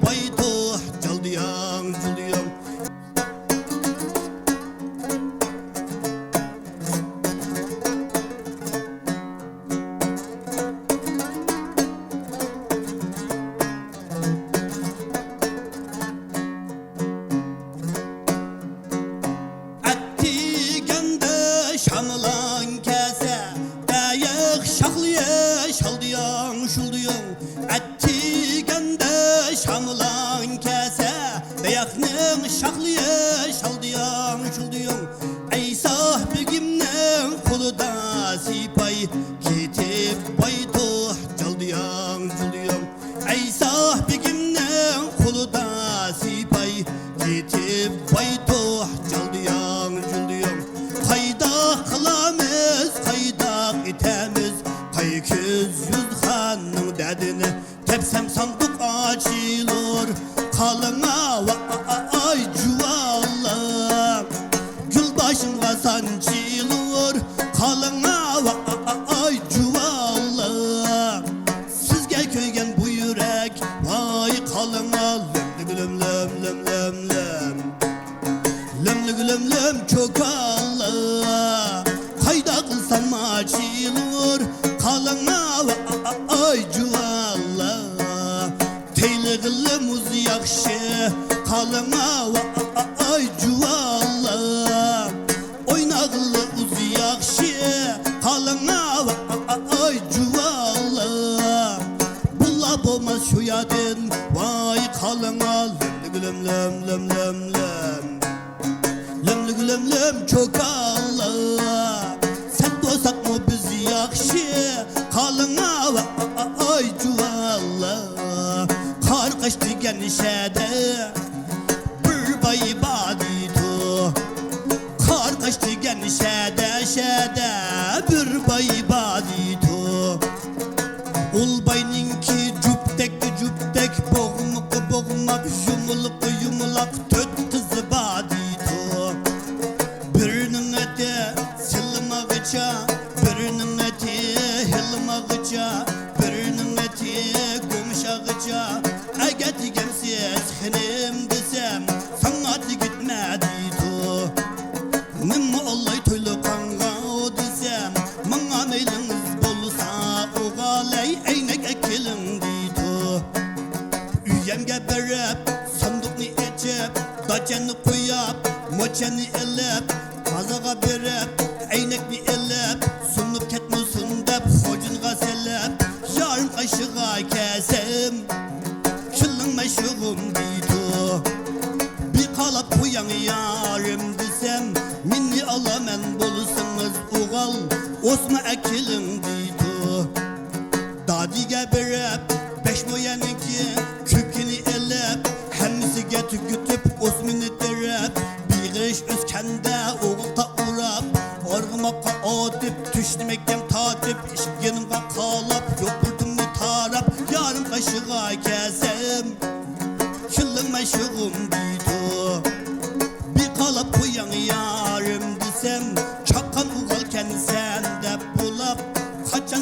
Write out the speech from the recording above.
baytuh çaldıyan cılıyam. Şanılan kese dayık şaklıya şaldıyan şulduyan. Etti gende şanılan kese dayaknın şaklıya şaldıyan şulduyan. Ey sahbigimnin kulu da sipay kitip baytuh çaldıyan şulduyan. Ey sahbigimnin kulu da sipay kitip baytuh çaldıyan şulduyan. Kayda kılamız, kayda itemiz, kayküz yüzhanın derdini tepsem sandık açılır. Kalına vay cuvala, gül başına sancılır. Kalına vay cuvala, sizge köygen bu yürek vay kalına. Lüm lüm lüm lüm lüm lüm lüm lüm çok Allah. Kayda kılsam açılır kalına ay cuvala. Teyliğilimiz yakşı kalına ay cuvala. Oynağılı uz yakşı kalına ay cuvala. Bulla bulmaz şu yadın vay kalına. Lüm lüm lüm lüm lüm lüm lüm çok Allah. Sen bozak mı biz yakşı kalına ay cuvala. Kar kaçtı genişede bir bayi baditu. Kar kaçtı genişede şede bir bayi baditu. Ul bayninki cüptek boğmak boğmak yumuluk yumulak töt kızı baditu. Birinin eti silmağıca, birinin eti hilmağıca, birinin eti gümüşağıca. Eget gemsiz hinim desem sanat gitmedi tu. Nimma olay toylu kanga desem mana meyliniz bolsa o galay eynek ekilin ditu. Üyemge berep sandıkını içip dacanı koyap moçanı elep kazaga berep eynekni elep sunup ketmesin dep hocunga selep. Yarın kaşığa kesem kılın meşhum ditu. Bir kalap uyan yarım desem minni alamen bulursunuz uğal osma ekilin ditu. Dadige berep beş moyanınki kökini elep hemmisi getir gütüp osmini derep. Bir kış üskende oğulta urap orgımakka atip düştümektem tatip işgenimga kalap yok burtumni tarap. Yarım kaşığa kesem kılın meşhum ditu. Bir kalap uyan yarım desem çakan uğalken sen de bulap kaçan